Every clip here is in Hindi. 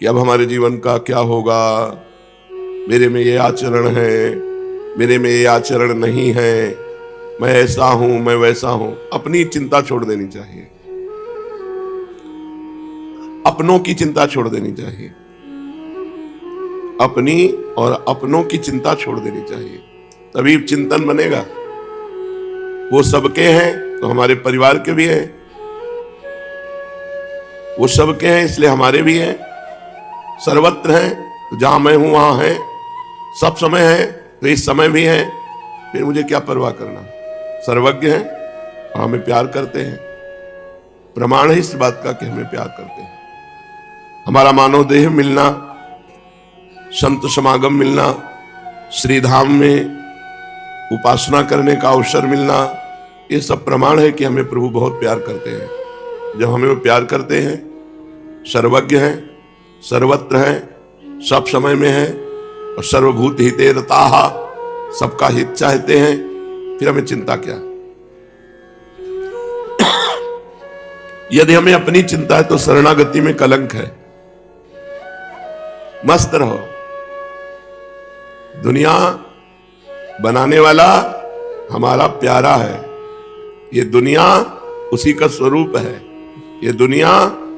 कि अब हमारे जीवन का क्या होगा, मेरे में ये आचरण है, मेरे में ये आचरण नहीं है, मैं ऐसा हूं, मैं वैसा हूं। अपनी चिंता छोड़ देनी चाहिए, अपनों की चिंता छोड़ देनी चाहिए, अपनी और अपनों की चिंता छोड़ देनी चाहिए, तभी चिंतन बनेगा। वो सबके हैं तो हमारे परिवार के भी हैं, वो सबके हैं इसलिए हमारे भी हैं, सर्वत्र हैं तो जहां मैं हूं वहां है, सब समय है तो इस समय भी है, फिर मुझे क्या परवाह करना। सर्वज्ञ हैं और हमें प्यार करते हैं, प्रमाण है इस बात का कि हमें प्यार करते हैं। हमारा मानव देह मिलना, संत समागम मिलना, श्रीधाम में उपासना करने का अवसर मिलना, ये सब प्रमाण है कि हमें प्रभु बहुत प्यार करते हैं। जब हमें वो प्यार करते हैं, सर्वज्ञ हैं, सर्वत्र हैं, सब समय में हैं और सर्वभूत हिते रताः, सबका हित चाहते हैं, फिर हमें चिंता क्या। यदि हमें अपनी चिंता है तो शरणागति में कलंक है। मस्त रहो, दुनिया बनाने वाला हमारा प्यारा है, ये दुनिया उसी का स्वरूप है, ये दुनिया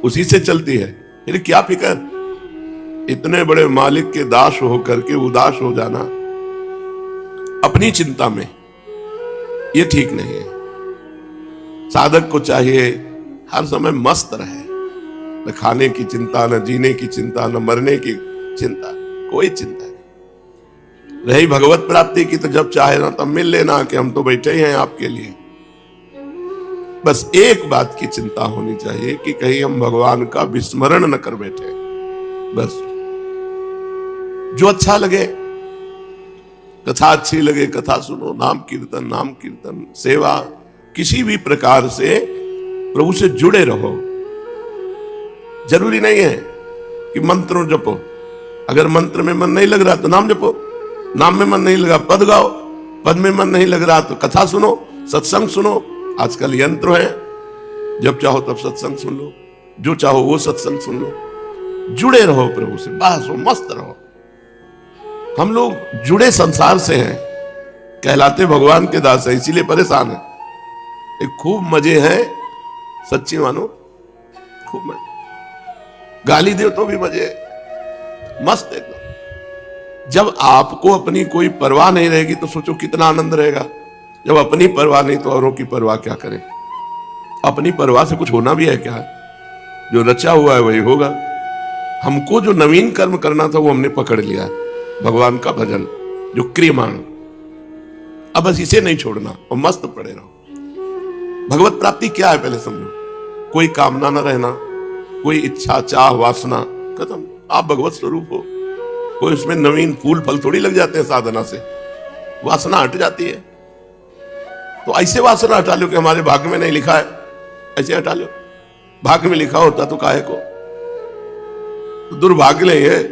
उसी से चलती है, फिर क्या फिक्र। इतने बड़े मालिक के दास होकर के उदास हो जाना अपनी चिंता में, ये ठीक नहीं है। साधक को चाहिए हर समय मस्त रहे, न खाने की चिंता, न जीने की चिंता, न मरने की चिंता, कोई चिंता नहीं। रही भगवत प्राप्ति की तो जब चाहे ना तब मिल लेना कि हम तो बैठे ही हैं आपके लिए। बस एक बात की चिंता होनी चाहिए कि कहीं हम भगवान का विस्मरण न कर बैठे। बस जो अच्छा लगे, कथा अच्छी लगे कथा सुनो, नाम कीर्तन सेवा, किसी भी प्रकार से प्रभु से जुड़े रहो। जरूरी नहीं है कि मंत्रों जपो, अगर मंत्र में मन नहीं लग रहा तो नाम जपो, नाम में मन नहीं लगा पद गाओ, पद में मन नहीं लग रहा तो कथा सुनो, सत्संग सुनो। आजकल यंत्र है, जब चाहो तब सत्संग सुन लो, जो चाहो वो सत्संग सुन लो, जुड़े रहो प्रभु से, बस वो मस्त रहो। हम लोग जुड़े संसार से हैं, कहलाते भगवान के दास है, इसीलिए परेशान है। एक खूब मजे हैं, सच्ची मानो खूब मजे, गाली दे तो भी मजे, मस्त एकदम। जब आपको अपनी कोई परवाह नहीं रहेगी तो सोचो कितना आनंद रहेगा। जब अपनी परवाह नहीं तो औरों की परवाह क्या करें। अपनी परवाह से कुछ होना भी है क्या? जो रचा हुआ है वही होगा। हमको जो नवीन कर्म करना था वो हमने पकड़ लिया, भगवान का भजन जो क्रियमाण। अब बस इसे नहीं छोड़ना और मस्त पड़े रहो। भगवत प्राप्ति क्या है पहले समझो। कोई कामना न रहना, कोई इच्छा चाह वासना खत्म, आप भगवत स्वरूप हो। कोई उसमें नवीन फूल फल थोड़ी लग जाते हैं साधना से, वासना हट जाती है। तो ऐसे वासना हटा लो कि हमारे भाग्य में नहीं लिखा है, ऐसे हटा लो। भाग्य में लिखा होता तो काहे को, तो दुर्भाग्य नहीं है,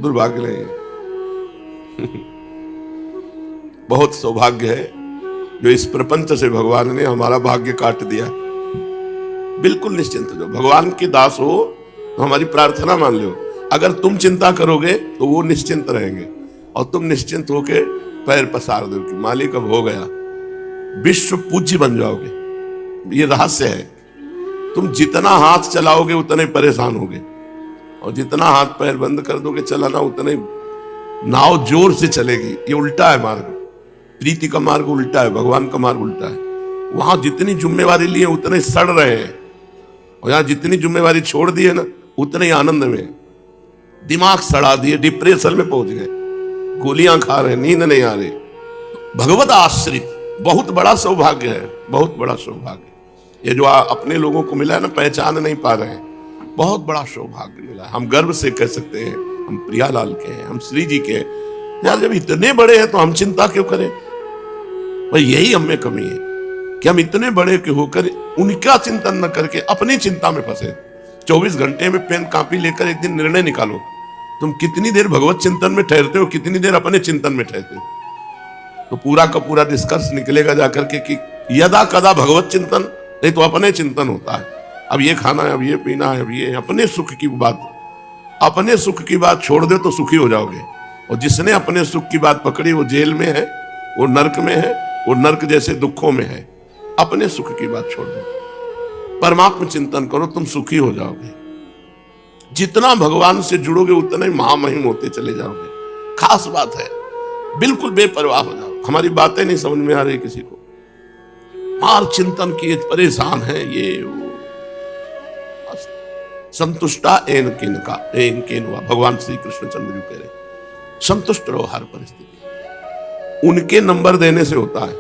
दुर्भाग्य नहीं है। बहुत सौभाग्य है जो इस प्रपंच से भगवान ने हमारा भाग्य काट दिया। बिल्कुल निश्चिंत जो भगवान के दास हो तो हमारी प्रार्थना मान लो। अगर तुम चिंता करोगे तो वो निश्चिंत रहेंगे और तुम निश्चिंत होके पैर पसार दो कि मालिक अब हो गया, विश्व पूज्य बन जाओगे। ये रहस्य है। तुम जितना हाथ चलाओगे उतने परेशान होगे और जितना हाथ पैर बंद कर दोगे चलाना उतने नाव जोर से चलेगी। ये उल्टा है मार्ग, प्रीति का मार्ग उल्टा है, भगवान का मार्ग उल्टा है। वहां जितनी जिम्मेवारी लिए उतने सड़ रहे हैं और यहां जितनी जिम्मेवारी छोड़ दी है ना उतने आनंद में। दिमाग सड़ा दिए, डिप्रेशन में पहुंच गए, गोलियां खा रहे, नींद नहीं आ रही। भगवत आश्रित बहुत बड़ा सौभाग्य है, बहुत बड़ा सौभाग्य। ये जो अपने लोगों को मिला है ना, पहचान नहीं पा रहे हैं, बहुत बड़ा सौभाग्य मिला। हम गर्व से कह सकते हैं हम प्रियालाल के हैं, हम श्री जी के हैं। यार जब इतने बड़े हैं तो हम चिंता क्यों करें? भाई यही हमें कमी है कि हम इतने बड़े के होकर उनका चिंतन न करके अपनी चिंता में फंसे। 24 घंटे में पेन कापी लेकर एक दिन निर्णय निकालो, तुम कितनी देर भगवत चिंतन में ठहरते हो, कितनी देर अपने चिंतन में ठहरते हो। तो पूरा का पूरा निष्कर्ष निकलेगा जाकर के कि यदा कदा भगवत चिंतन, नहीं तो अपने चिंतन होता है। अब ये खाना है, अब ये पीना है, अब ये अपने सुख की बात। अपने सुख की बात छोड़ दो तो सुखी हो जाओगे, और जिसने अपने सुख की बात पकड़ी वो जेल में है, वो नरक में है, वो नरक जैसे दुखों में है। अपने सुख की बात छोड़ दो, परमात्मा चिंतन करो, तुम सुखी हो जाओगे। जितना भगवान से जुड़ोगे उतना ही महामहिम होते चले जाओगे। खास बात है, बिल्कुल बेपरवाह हो जाओ। हमारी बातें नहीं समझ में आ रही किसी को, मार चिंतन किए परेशान है, ये वो। संतुष्टा एन किनका एन केनवा, भगवान श्री कृष्ण चंद्र जी कह रहे, संतुष्ट रहो हर परिस्थिति। उनके नंबर देने से होता है।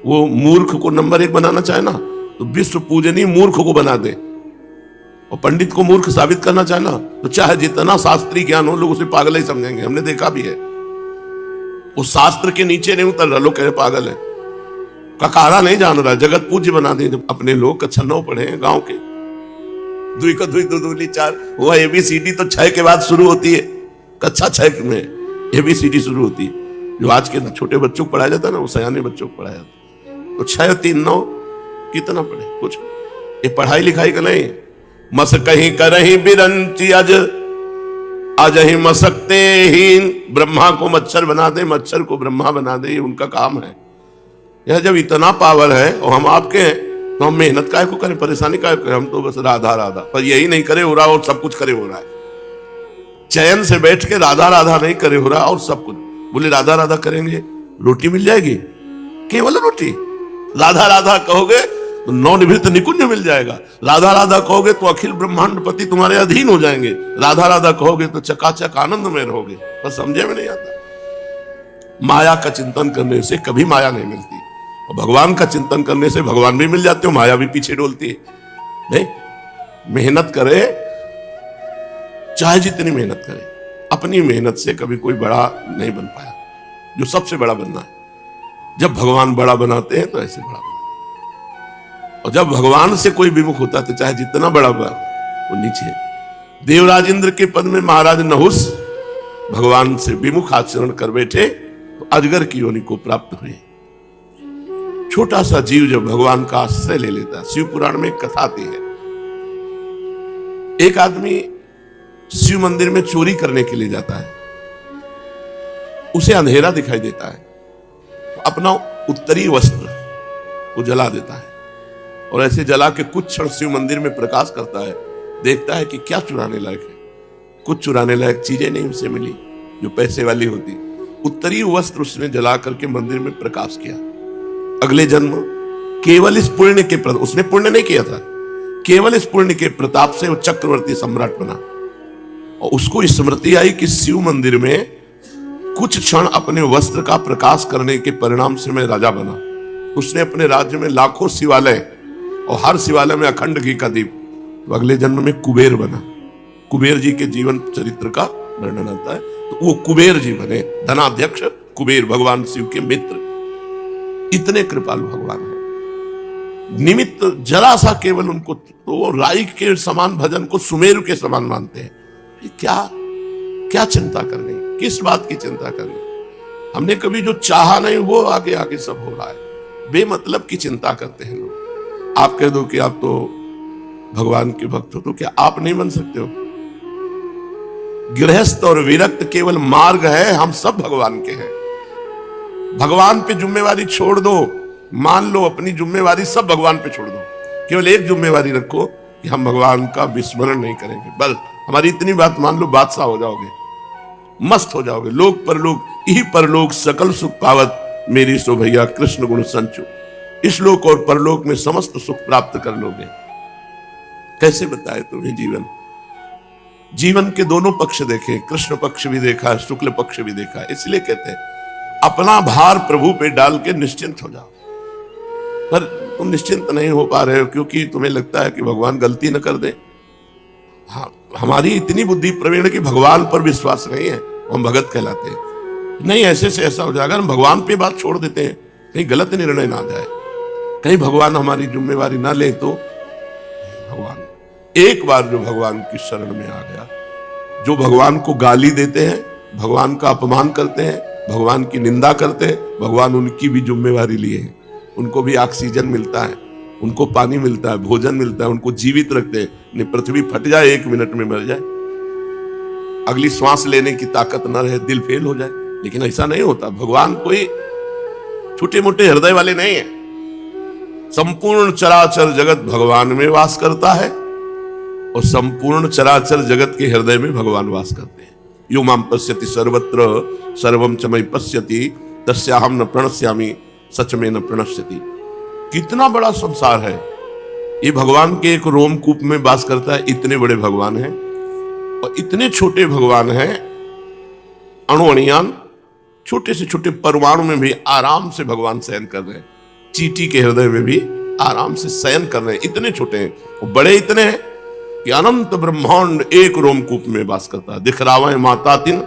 वो मूर्ख को नंबर 1 बनाना चाहे ना तो विश्व पूजनीय मूर्ख को बना दे, और पंडित को मूर्ख साबित करना चाहे ना तो चाहे जितना शास्त्रीय ज्ञान हो लोग उसे पागल ही समझेंगे। हमने देखा भी है, वो शास्त्र के नीचे नहीं उतर रहा, लोग कह रहे पागल है, ककारा नहीं जान रहा, जगत पूज्य बना दे अपने लोग। कक्षा 9 पढ़े हैं गांव के, दुई का दुई, दो दूली 4, वो ABCD तो 6 के बाद शुरू होती है। कक्षा 6 में ABCD शुरू होती है। जो आज के छोटे बच्चों को पढ़ाया जाता है ना, वो सयाने बच्चों को पढ़ाया जाता है। तो 6 3 9 कितना पढ़े, कुछ ये पढ़ाई लिखाई का नहीं। मस कहीं करही बिरंची अज अजहि मसकते ही, ब्रह्मा को मच्छर बना दे, मच्छर को ब्रह्मा बना दे, ये उनका काम है। यह जब इतना पावर है और हम आपके हैं तो हम मेहनत काय को करें, परेशानी काय को करें। हम तो बस राधा राधा, पर यही नहीं करे हो रहा और सब कुछ करे हो रहा है। चैन से बैठ के राधा राधा नहीं करे हो रहा और सब कुछ। बोले राधा राधा करेंगे रोटी मिल जाएगी, केवल रोटी। राधा राधा कहोगे तो नवनिवृत्त निकुंज मिल जाएगा। राधा राधा कहोगे तो अखिल ब्रह्मांड पति तुम्हारे अधीन हो जाएंगे। राधा राधा कहोगे तो चकाचक आनंद में रहोगे। बस समझे में नहीं आता। माया का चिंतन करने से कभी माया नहीं मिलती, और भगवान का चिंतन करने से भगवान भी मिल जाते हो, माया भी पीछे डोलती है। नहीं, मेहनत करे, चाहे जितनी मेहनत करे, अपनी मेहनत से कभी कोई बड़ा नहीं बन पाया। जो सबसे बड़ा बनना है, जब भगवान बड़ा बनाते हैं तो ऐसे बड़ा बनाते हैं। और जब भगवान से कोई विमुख होता है तो चाहे जितना बड़ा बना वो नीचे। देवराज इंद्र के पद में महाराज नहुस भगवान से विमुख आचरण कर बैठे तो अजगर की योनि को प्राप्त हुए। छोटा सा जीव जब भगवान का आश्रय ले लेता है। शिव पुराण में एक कथा आती है, एक आदमी शिव मंदिर में चोरी करने के लिए जाता है। उसे अंधेरा दिखाई देता है, तो अपना उत्तरी वस्त्र वो जला देता है, और ऐसे जला के कुछ क्षण शिव मंदिर में प्रकाश करता है। देखता है कि क्या चुराने लायक है। कुछ चुराने लायक चीजें नहीं उसे मिली जो पैसे वाली होती। उत्तरी वस्त्र उसने जला करके मंदिर में प्रकाश किया। अगले जन्म केवल इस पुण्य के प्रताप, उसने पुण्य नहीं किया था, केवल इस पुण्य के प्रताप से वो चक्रवर्ती सम्राट बना। और उसको स्मृति आई कि शिव मंदिर में कुछ क्षण अपने वस्त्र का प्रकाश करने के परिणाम से मैं राजा बना। उसने अपने राज्य में लाखों शिवालय और हर शिवालय में अखंड घी का दीप। तो अगले जन्म में कुबेर बना। कुबेर जी के जीवन चरित्र का वर्णन आता है, तो वो कुबेर जी बने, धनाध्यक्ष कुबेर, भगवान शिव के मित्र। इतने कृपालु भगवान है। निमित्त जरा सा केवल उनको, तो राई के समान भजन को सुमेरु के समान मानते हैं। क्या क्या चिंता करनी, किस बात की चिंता करनी। हमने कभी जो चाहा नहीं वो आगे आगे सब हो रहा है। बेमतलब की चिंता करते हैं लोग। आप कह दो कि आप तो भगवान के भक्त हो, तो क्या आप नहीं बन सकते हो? गृहस्थ और विरक्त केवल मार्ग है, हम सब भगवान के हैं। भगवान पे जिम्मेवारी छोड़ दो, मान लो अपनी जिम्मेवारी सब भगवान पे छोड़ दो। केवल एक जिम्मेवारी रखो कि हम भगवान का विस्मरण नहीं करेंगे। बस हमारी इतनी बात मान लो, बादशाह हो जाओगे, मस्त हो जाओगे। लोक परलोक यही परलोक सकल सुख पावत, मेरी सो भैया कृष्ण गुण संचु। इस लोक और परलोक में समस्त सुख प्राप्त कर लोगे। कैसे बताए तुम्हें जीवन? जीवन के दोनों पक्ष देखे, कृष्ण पक्ष भी देखा, शुक्ल पक्ष भी देखा। इसलिए कहते हैं अपना भार प्रभु पे डाल के निश्चिंत हो जाओ। पर तुम निश्चिंत नहीं हो पा रहे हो क्योंकि तुम्हें लगता है कि भगवान गलती न कर दे। हाँ, हमारी इतनी बुद्धि प्रवीण कि भगवान पर विश्वास नहीं है, हम भगत कहलाते हैं। नहीं, ऐसे से ऐसा हो जाएगा, हम भगवान पे बात छोड़ देते हैं, कहीं गलत निर्णय ना जाए, कहीं भगवान हमारी जिम्मेवारी ना ले। तो भगवान एक बार जो भगवान की शरण में आ गया, जो भगवान को गाली देते हैं, भगवान का अपमान करते हैं, भगवान की निंदा करते हैं, भगवान उनकी भी जिम्मेवारी लिए हैं। उनको भी ऑक्सीजन मिलता है, उनको पानी मिलता है, भोजन मिलता है, उनको जीवित रखते हैं। नहीं पृथ्वी फट जाए 1 मिनट में मर जाए, अगली श्वास लेने की ताकत न रहे, दिल फेल हो जाए। लेकिन ऐसा नहीं होता। भगवान कोई छोटे मोटे हृदय वाले नहीं है। संपूर्ण चराचर जगत भगवान में वास करता है और संपूर्ण चराचर जगत के हृदय में भगवान वास करते हैं। यो माम पश्यति सर्वत्र सर्वम च मयि पश्यति तस्याहम न प्रणश्यामि सच में न प्रणश्यति। कितना बड़ा संसार है। ये भगवान के एक रोमकूप में वास करता है। इतने बड़े भगवान हैं और इतने छोटे भगवान हैं। अणुअणियान छोटे से छोटे परमाणु में भी आराम से भगवान शयन कर रहे हैं। चींटी के हृदय में भी आराम से शयन कर रहे हैं। इतने छोटे हैं और बड़े इतने हैं कि अनंत ब्रह्मांड एक रोमकूप में वास करता है। दिखरावा माता तिन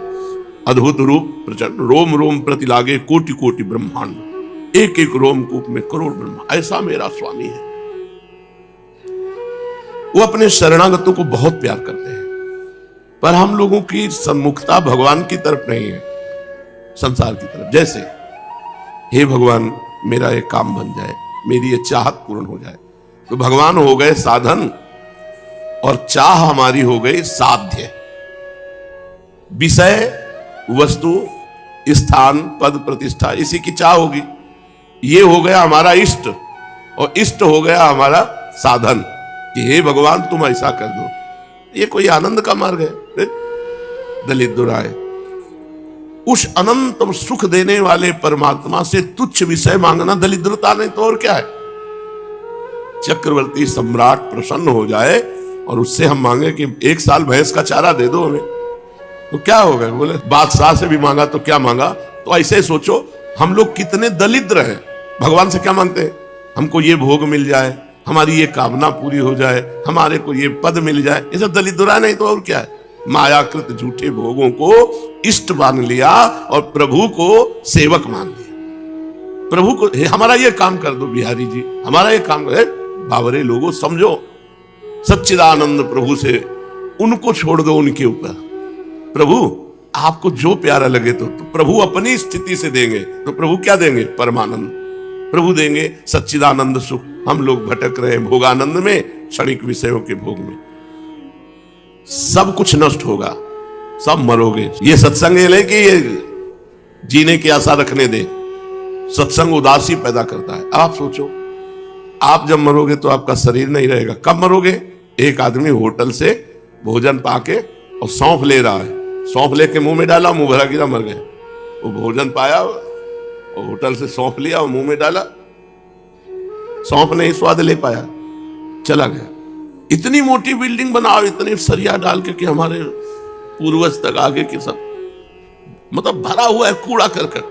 अद्भुत रूप प्रचंड, रोम रोम प्रति लागे कोटि कोटि ब्रह्मांड। एक एक रोमकूप में करोड़ ब्रह्मा। ऐसा मेरा स्वामी है। वो अपने शरणागतों को बहुत प्यार करते हैं, पर हम लोगों की सम्मुखता भगवान की तरफ नहीं है, संसार की तरफ। जैसे हे भगवान मेरा ये काम बन जाए, मेरी ये चाहत पूर्ण हो जाए, तो भगवान हो गए साधन और चाह हमारी हो गई साध्य। विषय, वस्तु, स्थान, पद, प्रतिष्ठा, इसी की चाह होगी। ये हो गया हमारा इष्ट और इष्ट हो गया हमारा साधन कि हे भगवान तुम ऐसा कर दो। ये कोई आनंद का मार्ग है? दलित दुराए उस अनंत सुख देने वाले परमात्मा से तुच्छ विषय मांगना दलिद्रता नहीं तो और क्या है। चक्रवर्ती सम्राट प्रसन्न हो जाए और उससे हम मांगे कि 1 साल भैंस का चारा दे दो हमें, तो क्या होगा? बोले बादशाह से भी मांगा तो क्या मांगा। तो ऐसे सोचो हम लोग कितने दलिद्र हैं। भगवान से क्या मांगते हैं? हमको ये भोग मिल जाए, हमारी ये कामना पूरी हो जाए, हमारे को ये पद मिल जाए। ये सब दलिद्रा नहीं तो और क्या है। मायाकृत झूठे भोगों को इष्ट मान लिया और प्रभु को सेवक मान लिया। प्रभु को हमारा ये काम कर दो बिहारी जी, हमारा ये काम कर। बावरे लोगों समझो, सच्चिदानंद प्रभु से उनको छोड़ दो उनके ऊपर। प्रभु आपको जो प्यारा लगे तो प्रभु अपनी स्थिति से देंगे। तो प्रभु क्या देंगे? परमानंद। प्रभु देंगे सच्चिदानंद सुख। हम लोग भटक रहे हैं भोगानंद में, क्षणिक विषयों के भोग में। सब कुछ नष्ट होगा, सब मरोगे। ये सत्संग ये कि ये जीने की आशा रखने दे। सत्संग उदासी पैदा करता है। आप सोचो, आप जब मरोगे तो आपका शरीर नहीं रहेगा। कब मरोगे? एक आदमी होटल से भोजन पाके और सौंफ ले रहा है, सौंफ लेके मुंह में डाला, मुंह भरा गिरा, मर गए। वो भोजन पाया और होटल से सौंफ लिया और मुंह में डाला, सौंफ नहीं स्वाद ले पाया, चला गया। इतनी मोटी बिल्डिंग बनाओ, इतनी सरिया डाल के कि हमारे पूर्वज तक आगे के सब मतलब भरा हुआ है कूड़ा करकट,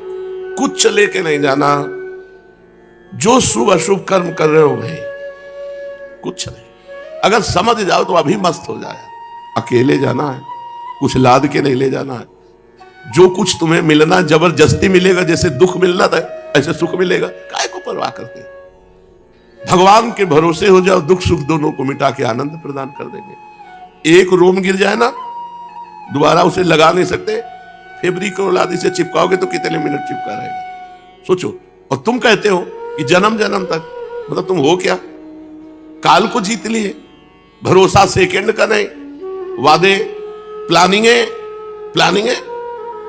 कुछ लेके नहीं जाना। जो शुभ अशुभ कर्म कर रहे हो भाई, कुछ नहीं। अगर समझ जाओ तो अभी मस्त हो जाए। अकेले जाना है, कुछ लाद के नहीं ले जाना है। जो कुछ तुम्हें मिलना जबरदस्ती मिलेगा, जैसे दुख मिलना था ऐसे सुख मिलेगा। काय को परवाह करते हैं? भगवान के भरोसे हो जाओ, दुख सुख दोनों को मिटा के आनंद प्रदान कर देंगे। एक रोम गिर जाए ना, दोबारा उसे लगा नहीं सकते। फेब्रिक और लादी से चिपकाओगे तो कितने मिनट चिपका रहेगा, सोचो। और तुम कहते हो कि जन्म जन्म तक, मतलब तुम हो क्या? काल को जीत लिए। भरोसा सेकंड का नहीं, वादे प्लानिंग है।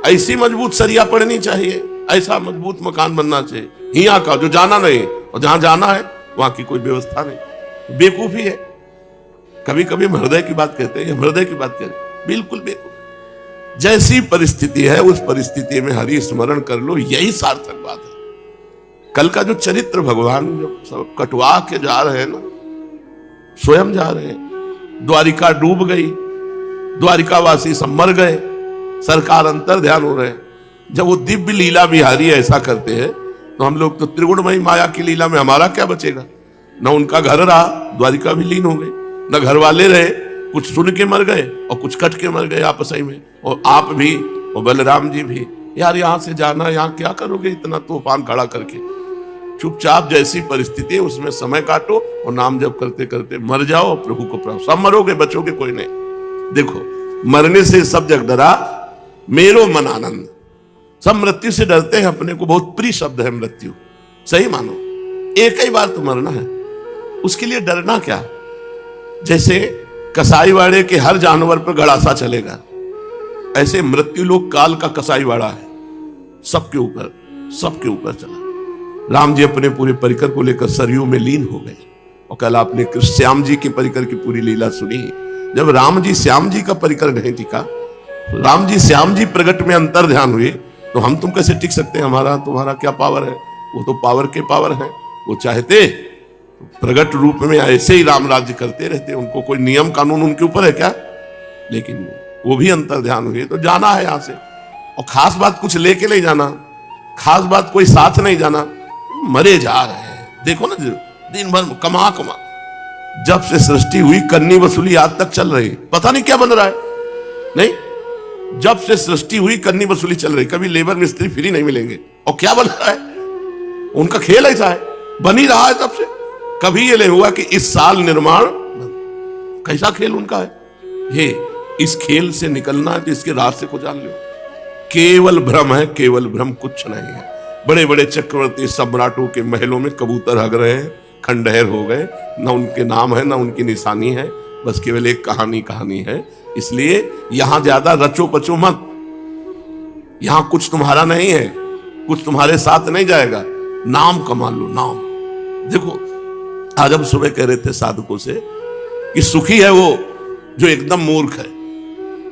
ऐसी मजबूत सरिया पड़नी चाहिए, ऐसा मजबूत मकान बनना चाहिए। हिया का जो जाना नहीं और जहां जाना है वहां की कोई व्यवस्था नहीं। बेवकूफी है। कभी कभी हम हृदय की बात कहते हैं, हृदय की बात करें, बिल्कुल बेवकूफ। जैसी परिस्थिति है उस परिस्थिति में हरि स्मरण कर लो, यही सार्थक बात है। कल का जो चरित्र भगवान जब सब कटवा के जा रहे हैं ना, स्वयं जा रहे हैं। द्वारिका डूब गई, द्वारिकावासी सब मर गए, सरकार अंतर ध्यान हो रहे हैं। जब वो दिव्य लीला बिहारी ऐसा करते हैं तो हम लोग तो त्रिगुणमयी माया की लीला में हमारा क्या बचेगा? न उनका घर रहा, द्वारिका भी लीन हो गई, न घर वाले रहे, कुछ सुन के मर गए और कुछ कट के मर गए आपस में। और आप भी और बलराम जी भी। यार यहां से जाना, यहां क्या करोगे इतना तूफान खड़ा करके? चुपचाप जैसी परिस्थिति है उसमें समय काटो और नाम जप करते करते मर जाओ और प्रभु को प्राप्त। सब मरोगे, बचोगे कोई नहीं। देखो, मरने से सब जग डरा, मेरो मन आनंद। सब मृत्यु से डरते हैं, अपने को बहुत प्रिय शब्द है मृत्यु। सही मानो, एक ही बार तो मरना है, उसके लिए डरना क्या? जैसे कसाईवाड़े के हर जानवर पर गड़ासा चलेगा, ऐसे मृत्यु लोक काल का कसाईवाड़ा है, सबके ऊपर चला। राम जी अपने पूरे परिकर को लेकर सरयू में लीन हो गए। और कल आपने श्याम जी के परिकर की पूरी लीला सुनी। जब राम जी श्याम जी का परिकर नहीं टिका, राम जी श्याम जी प्रगट में अंतर ध्यान हुए, तो हम तुम कैसे टिक सकते हैं? हमारा तुम्हारा क्या पावर है? वो तो पावर के पावर है। वो चाहते प्रगट रूप में ऐसे ही राम राज्य करते रहते, उनको कोई नियम कानून उनके ऊपर है क्या? लेकिन वो भी अंतर ध्यान हुए तो जाना है यहां से। और खास बात कुछ लेके नहीं जाना, खास बात कोई साथ नहीं जाना, मरे जा रहे हैं। देखो ना, दिन भर कमा जब से सृष्टि हुई कन्नी वसूली आज तक चल रही, पता नहीं क्या बन रहा है। नहीं, जब से सृष्टि हुई कन्नी वसूली चल रही, कभी लेबर मिस्त्री फ्री नहीं मिलेंगे। और क्या बन रहा है? उनका खेल ऐसा है, बन ही रहा है तब से। कभी ये नहीं हुआ कि इस साल निर्माण, कैसा खेल उनका है ये। इस खेल से निकलना है तो इसके रास्ते को जान लो। केवल भ्रम है, केवल भ्रम, कुछ नहीं है। बड़े बड़े चक्रवर्ती सम्राटों के महलों में कबूतर हग रहे हैं, खंडहर हो गए, ना उनके नाम है ना उनकी निशानी है, बस केवल एक कहानी है। इसलिए यहां ज्यादा रचो पचो मत। यहां कुछ तुम्हारा नहीं है, कुछ तुम्हारे साथ नहीं जाएगा। नाम कमा लो, नाम। देखो, आज हम सुबह कह रहे थे साधकों से कि सुखी है वो जो एकदम मूर्ख है,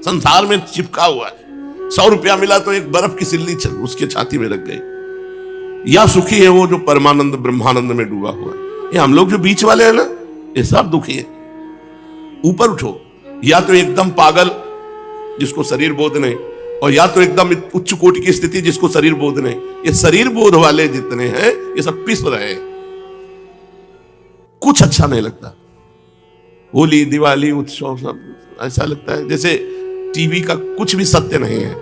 संसार में चिपका हुआ है। 100 रुपया मिला तो एक बर्फ की सिल्ली उसके छाती में रख गई। या सुखी है वो जो परमानंद ब्रह्मानंद में डूबा हुआ है। ये हम लोग जो बीच वाले हैं ना, ये सब दुखी है। ऊपर उठो, या तो एकदम पागल जिसको शरीर बोध नहीं, और या तो एकदम उच्च कोटि की स्थिति जिसको शरीर बोध नहीं। ये शरीर बोध वाले जितने हैं ये सब पिस रहे हैं। कुछ अच्छा नहीं लगता। होली, दिवाली, उत्सव सब ऐसा लगता है जैसे टीवी का कुछ भी सत्य नहीं है।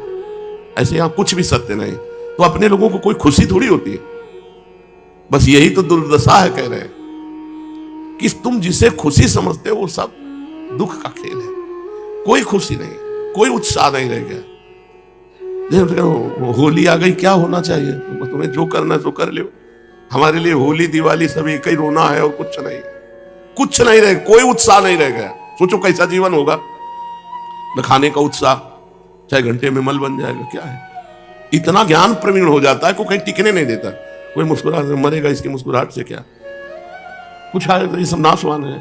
ऐसे यहां कुछ भी सत्य नहीं, तो अपने लोगों को कोई खुशी थोड़ी होती है। बस यही तो दुर्दशा है, कह रहे हैं कि तुम जिसे खुशी समझते हो वो सब दुख का खेल है। कोई खुशी नहीं, कोई उत्साह नहीं रह गया। होली आ गई, क्या होना चाहिए? तुम्हें जो करना है तो कर लो। हमारे लिए होली दिवाली सब एक ही रोना है और कुछ नहीं, कुछ नहीं रह, कोई उत्साह नहीं रह गया। सोचो कैसा जीवन होगा। न खाने का उत्साह, 6 घंटे में मल बन जाएगा। क्या है? इतना ज्ञान प्रवीण हो जाता है, कोई कहीं टिकने नहीं देता। कोई मुस्कुरा मरेगा, इसकी मुस्कुराहट से क्या कुछ आएगा? ये सब नाशवान है।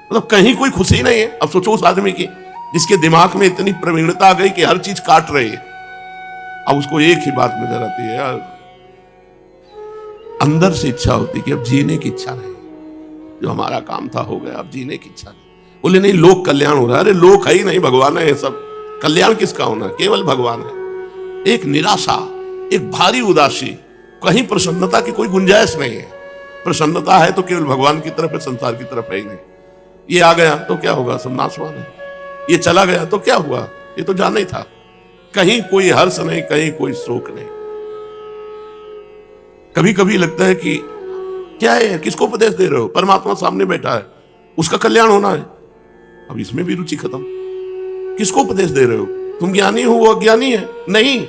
मतलब कहीं कोई खुशी नहीं है। अब सोचो उस आदमी की जिसके दिमाग में इतनी प्रवीणता आ गई कि हर चीज काट रही है। अब उसको एक ही बात नजर आती है यार, अंदर से इच्छा होती कि अब जीने की इच्छा नहीं, जो हमारा काम था हो गया, अब जीने की इच्छा नहीं। बोले नहीं, लोक कल्याण हो रहा है। अरे लोक है ही नहीं, भगवान है। सब कल्याण किसका होना है? केवल भगवान है। एक निराशा, एक भारी उदासी, कहीं प्रसन्नता की कोई गुंजाइश नहीं है। प्रसन्नता है तो केवल भगवान की तरफ है, संसार की तरफ है ही नहीं। ये आ गया तो क्या होगा? सब नाशवान है। ये चला गया तो क्या हुआ? ये तो जाना ही था। कहीं कोई हर्ष नहीं, कहीं कोई शोक नहीं। कभी कभी लगता है कि क्या है, किसको उपदेश दे रहे हो? परमात्मा सामने बैठा है, उसका कल्याण होना है। अब इसमें भी रुचि खत्म। किसको उपदेश दे रहे हो? तुम ज्ञानी हो, वो अज्ञानी है? नहीं,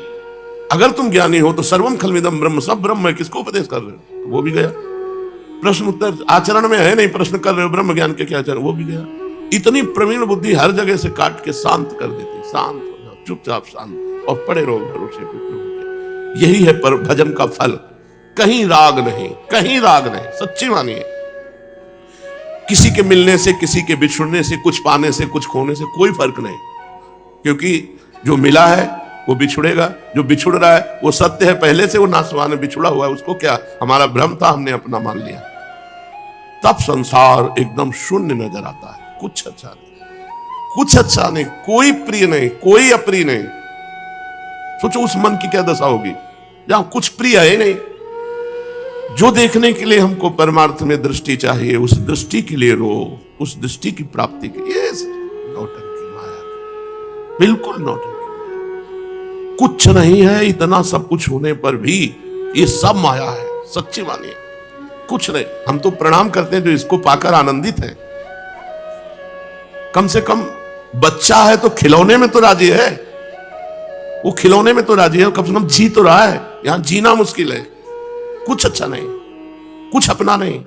अगर तुम ज्ञानी हो तो सर्वम खल्विदम ब्रह्म, सब ब्रह्म है। किसको उपदेश कर रहे हो? तो वो भी गया। प्रश्न उत्तर आचरण में है नहीं, प्रश्न कर रहे हो ब्रह्म ज्ञान के क्या आचरण, वो भी गया। इतनी प्रवीण बुद्धि हर जगह से काट के शांत कर देती। शांत हो जाओ, चुपचाप शांत, और पड़े रहो भरोसे पे। यही है पर भजन का फल। कहीं राग नहीं, कहीं राग नहीं। सच्ची मानिए, किसी के मिलने से, किसी के बिछुड़ने से, कुछ पाने से, कुछ खोने से कोई फर्क नहीं। क्योंकि जो मिला है वो बिछुड़ेगा, जो बिछुड़ रहा है वो सत्य है, पहले से वो नाशवान है, बिछुड़ा हुआ है। उसको क्या, हमारा भ्रम था, हमने अपना मान लिया। तब संसार एकदम शून्य नजर आता है। कुछ अच्छा नहीं, कुछ अच्छा नहीं, कोई प्रिय नहीं, कोई अप्रिय नहीं। सोचो उस मन की क्या दशा होगी जहां कुछ प्रिय है नहीं। जो देखने के लिए हमको परमार्थ में दृष्टि चाहिए, उस दृष्टि के लिए रो, उस दृष्टि की प्राप्ति के लिए नौटंकी माया, बिल्कुल नौटंकी। कुछ नहीं है, इतना सब कुछ होने पर भी ये सब माया है। सच्ची मानिए, कुछ नहीं। हम तो प्रणाम करते हैं जो इसको पाकर आनंदित है। कम से कम बच्चा है तो खिलौने में तो राजी है, वो खिलौने में तो राजी है, कम से कम जी तो रहा है। यहां जीना मुश्किल है। कुछ अच्छा नहीं, कुछ अपना नहीं,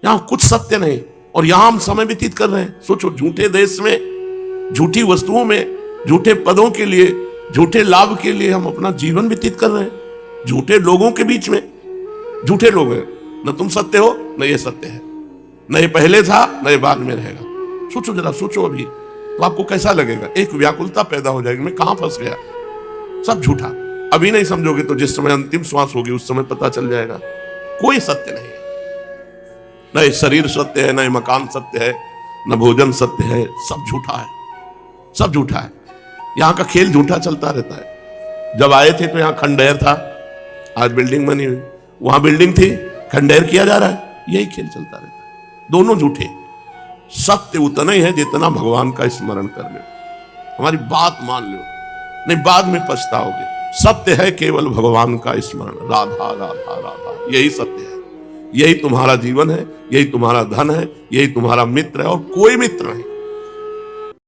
यहां कुछ सत्य नहीं, और यहां हम समय व्यतीत कर रहे हैं। सोचो, झूठे देश में, झूठी वस्तुओं में, झूठे पदों के लिए झूठे लाभ के लिए हम अपना जीवन व्यतीत कर रहे हैं, झूठे लोगों के बीच में। झूठे लोग हैं, न तुम सत्य हो न ये सत्य है, न ये पहले था न ये बाद में रहेगा। सोचो जरा, सोचो अभी तो आपको कैसा लगेगा। एक व्याकुलता पैदा हो जाएगी, मैं कहां फंस गया। सब झूठा। अभी नहीं समझोगे तो जिस समय अंतिम श्वास होगी उस समय पता चल जाएगा। कोई सत्य नहीं है, न ये शरीर सत्य है, न ये मकान सत्य है, न भोजन सत्य है। सब झूठा है, सब झूठा है। यहां का खेल झूठा चलता रहता है। जब आए थे तो यहां खंडहर था, आज बिल्डिंग बनी हुई। वहां बिल्डिंग थी, खंडहर किया जा रहा है। यही खेल चलता रहता है, दोनों झूठे। सत्य उतना ही है जितना भगवान का स्मरण कर लो, हमारी बात मान लो, नहीं बाद में पछताओगे। सत्य है केवल भगवान का स्मरण। राधा राधा राधा, यही सत्य है, यही तुम्हारा जीवन है, यही तुम्हारा धन है, यही तुम्हारा मित्र है और कोई मित्र नहीं।